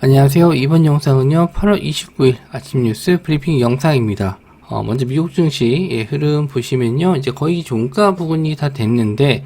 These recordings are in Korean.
안녕하세요. 이번 영상은요, 8월 29일 아침 뉴스 브리핑 영상입니다. 먼저 미국 증시 흐름 보시면요, 이제 거의 종가 부근이 다 됐는데,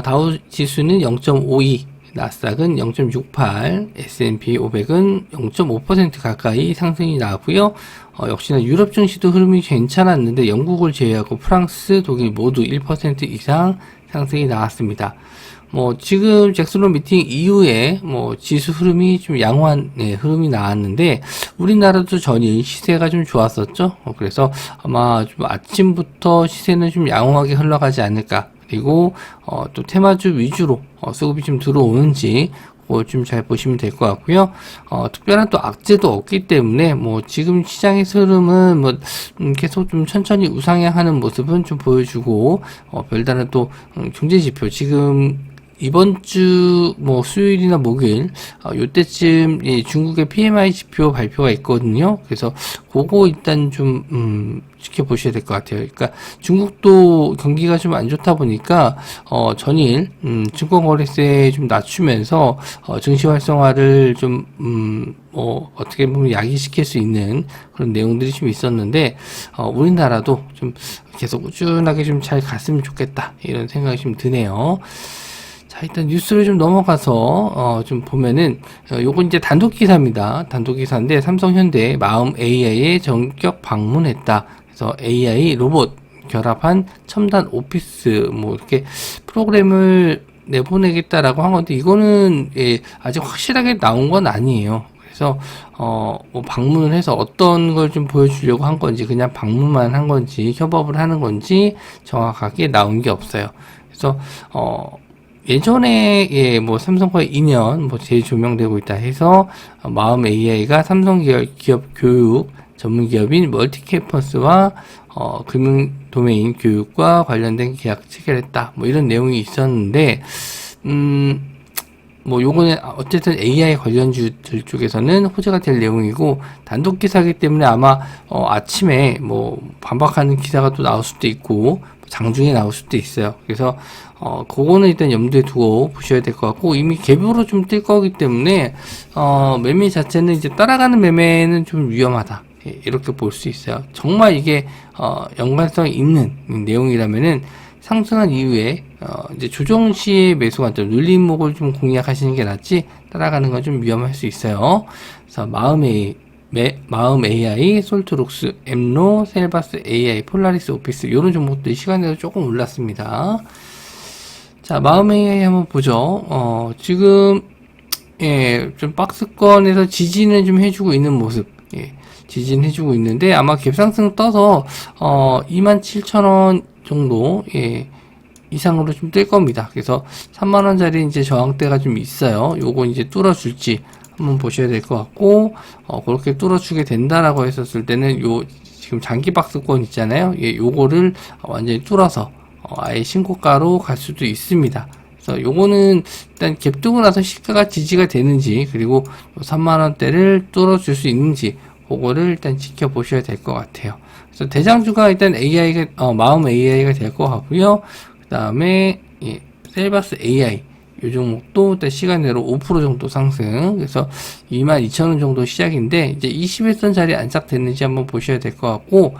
다우 지수는 0.52, 나스닥은 0.68, S&P 500은 0.5% 가까이 상승이 나왔고요. 역시나 유럽 증시도 흐름이 괜찮았는데, 영국을 제외하고 프랑스, 독일 모두 1% 이상 상승이 나왔습니다. 지금 잭슨홀 미팅 이후에, 지수 흐름이 좀 양호한, 흐름이 나왔는데, 우리나라도 전일 시세가 좀 좋았었죠? 그래서 아마 좀 아침부터 시세는 좀 양호하게 흘러가지 않을까. 그리고, 또 테마주 위주로, 수급이 좀 들어오는지, 그걸 좀 잘 보시면 될 것 같고요. 특별한 또 악재도 없기 때문에, 지금 시장의 흐름은, 계속 좀 천천히 우상향하는 모습은 좀 보여주고, 별다른 또, 경제지표, 지금, 이번 주 수요일이나 목요일 요때쯤 중국의 PMI 지표 발표가 있거든요. 그래서 그거 일단 좀 지켜보셔야 될 것 같아요. 그러니까 중국도 경기가 좀 안 좋다 보니까 전일 증권거래세 좀 낮추면서 증시 활성화를 좀 어떻게 보면 야기시킬 수 있는 그런 내용들이 좀 있었는데 우리나라도 좀 계속 꾸준하게 좀 잘 갔으면 좋겠다 이런 생각이 좀 드네요. 자, 일단 뉴스를 좀 넘어가서 좀 보면은 요건 이제 단독 기사입니다. 단독 기사인데 삼성현대 마음 AI에 전격 방문했다. 그래서 AI 로봇 결합한 첨단 오피스 이렇게 프로그램을 내보내겠다라고 한 건데 이거는 아직 확실하게 나온 건 아니에요. 그래서 방문을 해서 어떤 걸 좀 보여주려고 한 건지 그냥 방문만 한 건지 협업을 하는 건지 정확하게 나온 게 없어요. 그래서 예전에 삼성과의 인연 재조명되고 있다 해서 마음 AI가 삼성 기업 교육 전문 기업인 멀티캠퍼스와 금융 도메인 교육과 관련된 계약 체결했다 이런 내용이 있었는데 요거는 어쨌든 AI 관련주들 쪽에서는 호재가 될 내용이고 단독 기사이기 때문에 아마 아침에 반박하는 기사가 또 나올 수도 있고 장중에 나올 수도 있어요. 그래서 그거는 일단 염두에 두고 보셔야 될 것 같고 이미 갭으로 좀 뛸 거기 때문에 매매 자체는 이제 따라가는 매매는 좀 위험하다. 이렇게 볼 수 있어요. 정말 이게 연관성이 있는 내용이라면은 상승한 이후에 이제 조정 시에 매수 관점 눌림목을 좀 공략하시는 게 낫지 따라가는 건 좀 위험할 수 있어요. 그래서 마음 AI, 솔트록스, 엠로, 셀바스 AI, 폴라리스 오피스 이런 종목들이 시간대로 조금 올랐습니다. 자, 마음 AI 한번 보죠. 지금 좀 박스권에서 지지는 좀 해주고 있는 모습. 지지는 해주고 있는데 아마 갭상승 떠서 27,000원 정도 이상으로 좀 뜰 겁니다. 그래서 3만원짜리 이제 저항대가 좀 있어요. 요거 이제 뚫어줄지 한번 보셔야 될 것 같고 그렇게 뚫어주게 된다라고 했었을 때는 지금 장기 박스권 있잖아요. 요거를 완전히 뚫어서 아예 신고가로 갈 수도 있습니다. 그래서 요거는 일단 갭 뜨고 나서 시가가 지지가 되는지 그리고 3만원대를 뚫어줄 수 있는지 그거를 일단 지켜보셔야 될 것 같아요. 그래서 대장주가 일단 AI가 마음 AI가 될 것 같고요. 그 다음에 셀바스 AI 이 종목도 일단 시간대로 5% 정도 상승. 그래서 22,000원 정도 시작인데 이제 21선 자리 안착됐는지 한번 보셔야 될 것 같고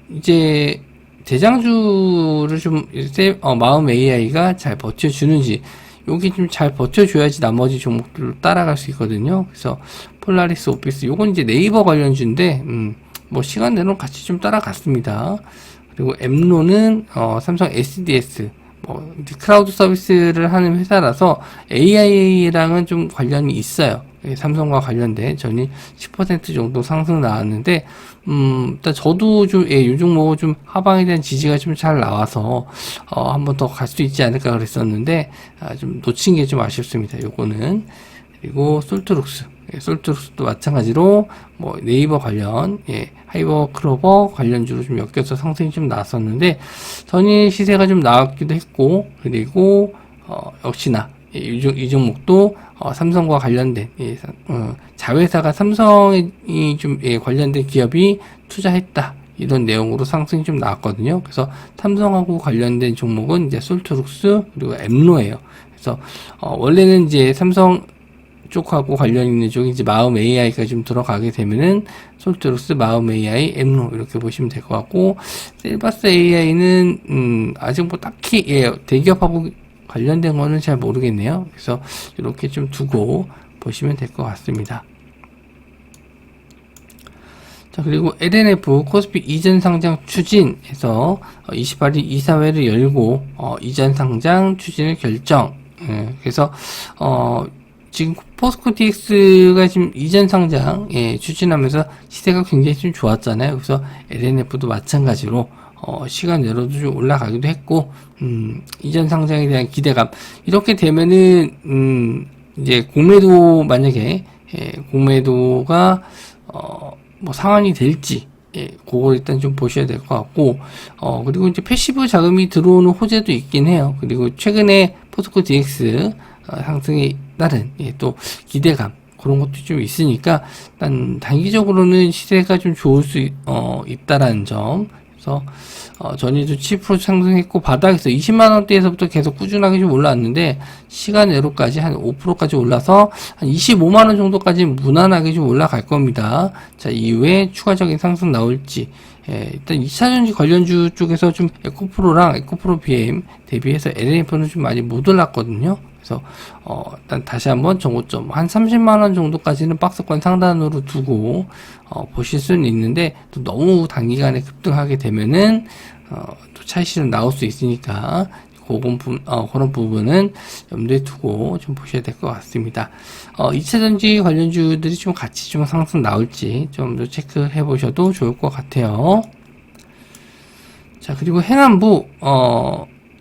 이제 대장주를 좀 마음 AI가 잘 버텨주는지 여기 좀 잘 버텨줘야지 나머지 종목들로 따라갈 수 있거든요. 그래서 폴라리스 오피스 요건 이제 네이버 관련주인데 시간대로 같이 좀 따라갔습니다. 그리고 엠로는 삼성 SDS 클라우드 서비스를 하는 회사라서 AI랑은 좀 관련이 있어요. 삼성과 관련된 전이 10% 정도 상승 나왔는데 일단 저도 좀 이 종목은 좀 하방에 대한 지지가 좀 잘 나와서 한 번 더 갈 수 있지 않을까 그랬었는데 좀 놓친 게 좀 아쉽습니다. 요거는. 그리고 솔트룩스도 마찬가지로 네이버 관련 하이버 클로버 관련주로 좀 엮여서 상승이 좀 나왔었는데 전일 시세가 좀 나왔기도 했고 그리고 역시나 이 종목도 삼성과 관련된 자회사가 삼성이 좀 관련된 기업이 투자했다 이런 내용으로 상승이 좀 나왔거든요. 그래서 삼성하고 관련된 종목은 이제 솔트룩스 그리고 엠로예요. 그래서 원래는 이제 삼성 쪽하고 관련 있는 쪽이 이제 마음 AI가 좀 들어가게 되면은 솔트록스, 마음 AI, 엠로 이렇게 보시면 될 것 같고, 셀바스 AI는 아직 뭐 딱히 대기업하고 관련된 거는 잘 모르겠네요. 그래서 이렇게 좀 두고 보시면 될 것 같습니다. 자, 그리고 LNF 코스피 이전 상장 추진해서 28일 이사회를 열고 이전 상장 추진을 결정. 그래서 지금 포스코 DX가 지금 이전 상장 추진하면서 시세가 굉장히 좀 좋았잖아요. 그래서 LNF도 마찬가지로 시간 내로도 좀 올라가기도 했고, 이전 상장에 대한 기대감. 이렇게 되면은 이제 공매도 만약에 공매도가 뭐 상환이 될지, 그거 일단 좀 보셔야 될 것 같고, 그리고 이제 패시브 자금이 들어오는 호재도 있긴 해요. 그리고 최근에 포스코 DX 상승에 따른 또 기대감, 그런 것도 좀 있으니까, 일단 단기적으로는 시세가 좀 좋을 수 있다라는 점. 그래서 전일도 7% 상승했고, 바닥에서 20만원대에서부터 계속 꾸준하게 좀 올라왔는데, 시간 내로까지 한 5%까지 올라서 한 25만원 정도까지 무난하게 좀 올라갈 겁니다. 자, 이후에 추가적인 상승 나올지, 일단 2차전지 관련주 쪽에서 좀 에코프로랑 에코프로 BM 대비해서 LNF는 좀 많이 못 올랐거든요. 그래서 일단 다시 한번 정고점 한 30만원 정도까지는 박스권 상단으로 두고 보실 수는 있는데, 또 너무 단기간에 급등하게 되면은 또 차익실은 나올 수 있으니까 그런 부분은 염두에 두고 좀 보셔야 될 것 같습니다. 2차전지 관련주들이 좀 같이 좀 상승 나올지 좀 더 체크해 보셔도 좋을 것 같아요. 자, 그리고 행안부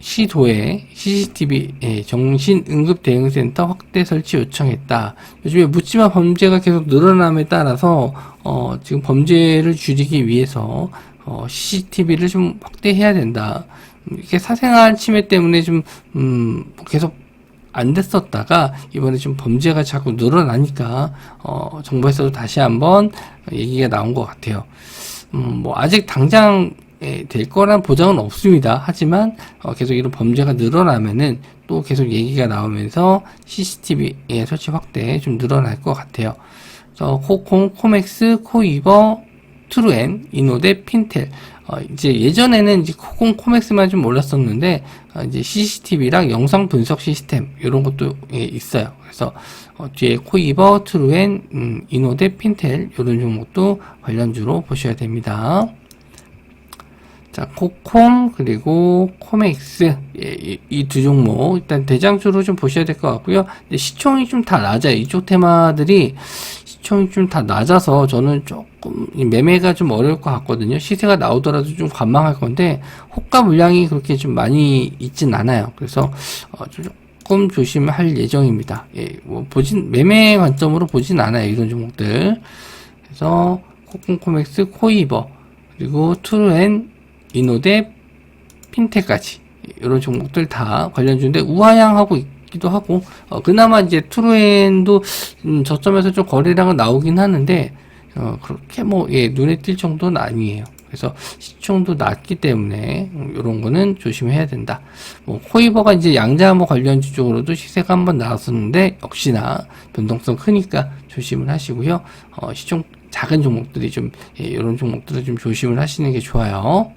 시도에 CCTV 정신응급대응센터 확대 설치 요청했다. 요즘에 묻지마 범죄가 계속 늘어남에 따라서 지금 범죄를 줄이기 위해서 CCTV를 좀 확대해야 된다. 이게 사생활 침해 때문에 좀 계속 안 됐었다가 이번에 좀 범죄가 자꾸 늘어나니까 정부에서도 다시 한번 얘기가 나온 것 같아요. 뭐 아직 당장 될 거란 보장은 없습니다. 하지만 계속 이런 범죄가 늘어나면은 또 계속 얘기가 나오면서 CCTV의 설치 확대 좀 늘어날 것 같아요. 그래서 코콤, 코맥스, 코이버, 트루엔, 이노데, 핀텔. 이제 예전에는 이제 코콤, 코맥스만 좀 몰랐었는데 이제 CCTV랑 영상 분석 시스템 이런 것도 있어요. 그래서 뒤에 코이버, 트루엔, 이노데, 핀텔 이런 종목도 관련주로 보셔야 됩니다. 자, 코콤 그리고 코맥스 이 두 종목 일단 대장주로 좀 보셔야 될 것 같고요. 근데 시총이 좀 다 낮아요. 이쪽 테마들이 시총이 좀 다 낮아서 저는 조금 매매가 좀 어려울 것 같거든요. 시세가 나오더라도 좀 관망할 건데 호가 물량이 그렇게 좀 많이 있진 않아요. 그래서 조금 조심할 예정입니다. 뭐 매매 관점으로 보진 않아요. 이런 종목들. 그래서 코콤, 코맥스, 코이버 그리고 트루엔, 이노데, 핀텍까지 이런 종목들 다 관련주인데 우하향하고 있기도 하고 그나마 이제 트루엔도 저점에서 좀 거래량은 나오긴 하는데 그렇게 뭐 눈에 띌 정도는 아니에요. 그래서 시총도 낮기 때문에 이런 거는 조심해야 된다. 뭐 코이버가 이제 양자암호 관련주 쪽으로도 시세가 한번 나왔었는데 역시나 변동성 크니까 조심을 하시고요. 시총 작은 종목들이 좀 이런 종목들은 좀 조심을 하시는 게 좋아요.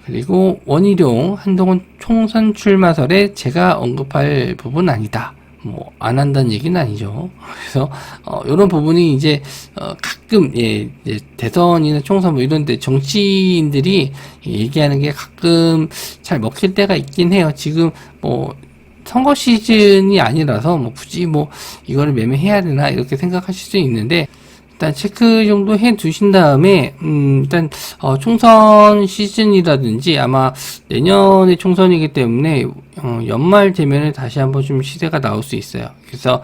그리고 원희룡 한동훈 총선 출마설에 제가 언급할 부분 아니다. 뭐 안 한다는 얘기는 아니죠. 그래서 이런 부분이 이제 가끔 이제 대선이나 총선 뭐 이런데 정치인들이 얘기하는 게 가끔 잘 먹힐 때가 있긴 해요. 지금 뭐 선거 시즌이 아니라서 뭐 굳이 뭐 이거를 매매해야 되나 이렇게 생각하실 수 있는데. 일단 체크 정도 해 두신 다음에 일단 총선 시즌이라든지 아마 내년에 총선이기 때문에 연말 되면은 다시 한번 좀 시세가 나올 수 있어요. 그래서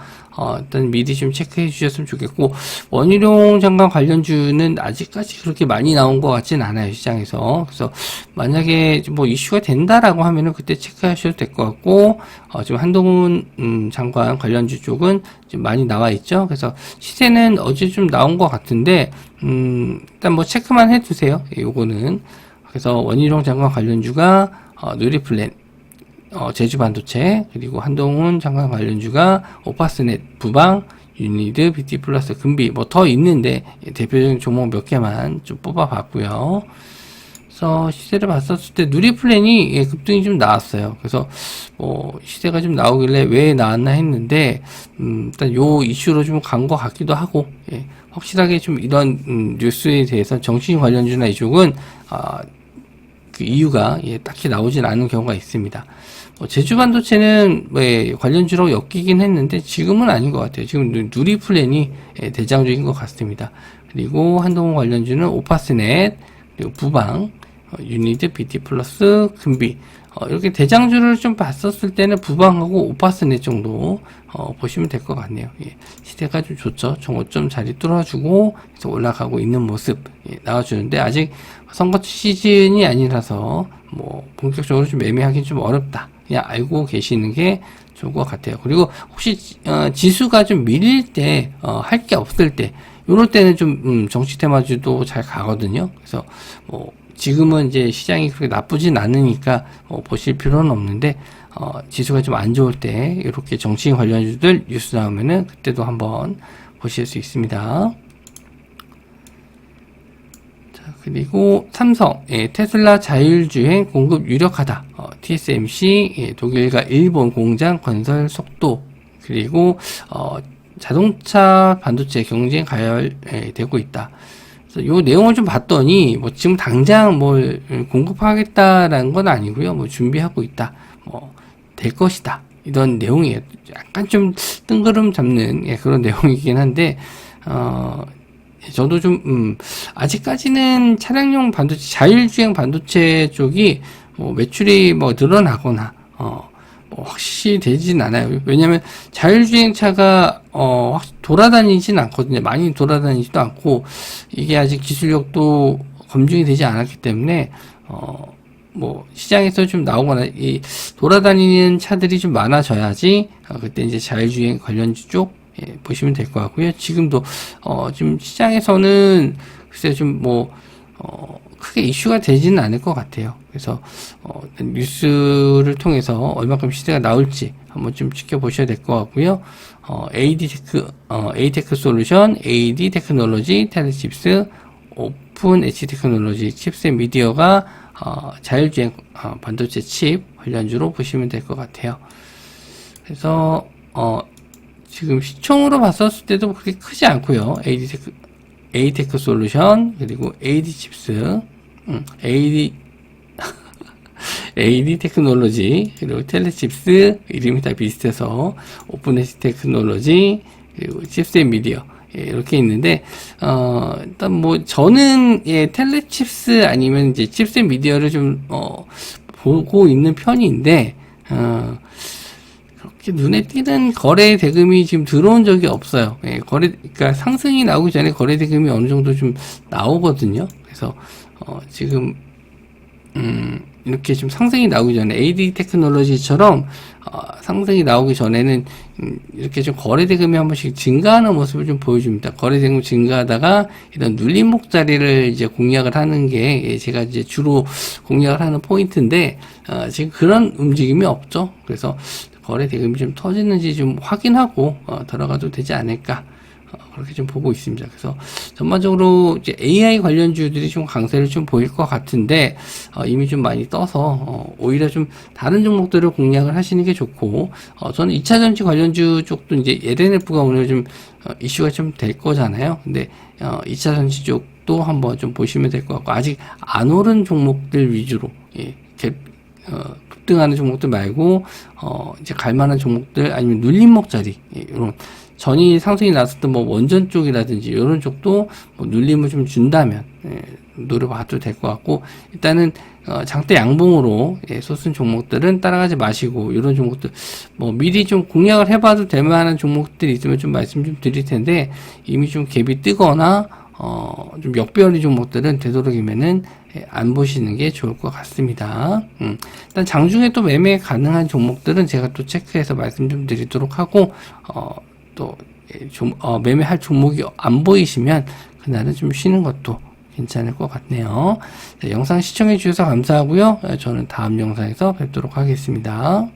일단 미리 좀 체크해 주셨으면 좋겠고 원희룡 장관 관련주는 아직까지 그렇게 많이 나온 것 같진 않아요, 시장에서. 그래서 만약에 뭐 이슈가 된다라고 하면은 그때 체크하셔도 될 것 같고 지금 한동훈 장관 관련주 쪽은 좀 많이 나와 있죠. 그래서 시세는 어제 좀 나온 것 같은데 일단 뭐 체크만 해두세요. 요거는. 그래서 원희룡 장관 관련주가 누리플랜 제주 반도체, 그리고 한동훈 장관 관련주가 오파스넷, 부방, 유니드, BT 플러스, 금비, 뭐 더 있는데 대표적인 종목 몇 개만 좀 뽑아봤고요. 그래서 시세를 봤었을 때 누리플랜이 급등이 좀 나왔어요. 그래서 시세가 좀 나오길래 왜 나왔나 했는데 일단 요 이슈로 좀 간 것 같기도 하고, 확실하게 좀 이런 뉴스에 대해서 정신 관련주나 이쪽은 그 이유가 딱히 나오진 않은 경우가 있습니다. 제주 반도체는 관련주로 엮이긴 했는데 지금은 아닌 것 같아요. 지금 누리플랜이 대장주인 것 같습니다. 그리고 한동훈 관련주는 오파스넷, 그리고 부방, 유니드, BT 플러스, 금비, 이렇게 대장주를 좀 봤었을 때는 부방하고 오파스넷 정도 보시면 될 것 같네요. 시대가 좀 좋죠. 정고점 자리 뚫어주고 그래서 올라가고 있는 모습 나와주는데 아직 선거 시즌이 아니라서 본격적으로 좀 매매하기 좀 어렵다. 그냥 알고 계시는 게 좋을 것 같아요. 그리고 혹시 지수가 좀 밀릴 때 할 게 없을 때 요럴 때는 좀 정치 테마주도 잘 가거든요. 그래서 지금은 이제 시장이 그렇게 나쁘진 않으니까 보실 필요는 없는데 지수가 좀 안 좋을 때 이렇게 정치 관련주들 뉴스 나오면은 그때도 한번 보실 수 있습니다. 자, 그리고 삼성, 테슬라 자율주행 공급 유력하다. TSMC, 독일과 일본 공장 건설 속도, 그리고 자동차 반도체 경쟁 가열되고 있다. 그래서 요 내용을 좀 봤더니 지금 당장 공급하겠다라는 건 아니고요. 준비하고 있다. 될 것이다. 이런 내용이에요. 약간 좀 뜬구름 잡는 그런 내용이긴 한데 저도 좀 아직까지는 차량용 반도체, 자율주행 반도체 쪽이 매출이 늘어나거나 확실히 되진 않아요. 왜냐면 자율주행차가 돌아다니진 않거든요. 많이 돌아다니지도 않고 이게 아직 기술력도 검증이 되지 않았기 때문에 시장에서 좀 나오거나 이 돌아다니는 차들이 좀 많아져야지 그때 이제 자율주행 관련주 쪽 보시면 될 것 같고요. 지금도 지금 시장에서는 글쎄 좀 크게 이슈가 되지는 않을 것 같아요. 그래서 뉴스를 통해서 얼마큼 시세가 나올지 한번 좀 지켜보셔야 될 것 같고요. ATEC 솔루션, AD 테크놀로지, 텔레칩스, 오픈 H 테크놀로지, 칩셋 미디어가 자율주행 반도체 칩 관련주로 보시면 될 것 같아요. 그래서 지금 시총으로 봤었을 때도 그렇게 크지 않고요. ATEC 솔루션, 그리고 AD 칩스, AD 테크놀로지, 그리고 텔레칩스, 이름이 다 비슷해서 오픈 H 테크놀로지, 그리고 칩셋 미디어, 이렇게 있는데 일단 저는 텔레칩스 아니면 이제 칩셋 미디어를 좀 보고 있는 편인데 그렇게 눈에 띄는 거래 대금이 지금 들어온 적이 없어요. 그러니까 상승이 나오기 전에 거래 대금이 어느 정도 좀 나오거든요. 그래서 지금 이렇게 좀 상승이 나오기 전에 AD 테크놀로지처럼 상승이 나오기 전에는 이렇게 좀 거래 대금이 한 번씩 증가하는 모습을 좀 보여줍니다. 거래 대금 증가하다가 이런 눌림목 자리를 이제 공략을 하는 게 제가 이제 주로 공략을 하는 포인트인데 지금 그런 움직임이 없죠. 그래서 거래 대금이 좀 터지는지 좀 확인하고 들어가도 되지 않을까. 그렇게 좀 보고 있습니다. 그래서 전반적으로 이제 AI 관련주들이 좀 강세를 좀 보일 것 같은데 이미 좀 많이 떠서 오히려 좀 다른 종목들을 공략을 하시는 게 좋고 저는 2차전지 관련주 쪽도 이제 LNF가 오늘 좀 이슈가 좀 될 거잖아요. 근데 2차전지 쪽도 한번 좀 보시면 될 것 같고 아직 안 오른 종목들 위주로 급등하는 종목들 말고 이제 갈만한 종목들 아니면 눌림목 자리 이런 전이 상승이 났었던 원전 쪽이라든지 이런 쪽도 눌림을 좀 준다면 노려봐도 될 것 같고 일단은 장대 양봉으로 솟은 종목들은 따라가지 마시고 이런 종목들 미리 좀 공략을 해봐도 될 만한 종목들이 있으면 좀 말씀 좀 드릴 텐데 이미 좀 갭이 뜨거나 좀 역배열의 종목들은 되도록이면은 안 보시는 게 좋을 것 같습니다. 일단 장중에 또 매매 가능한 종목들은 제가 또 체크해서 말씀 좀 드리도록 하고 또 매매할 종목이 안 보이시면 그날은 좀 쉬는 것도 괜찮을 것 같네요. 네, 영상 시청해 주셔서 감사하고요. 저는 다음 영상에서 뵙도록 하겠습니다.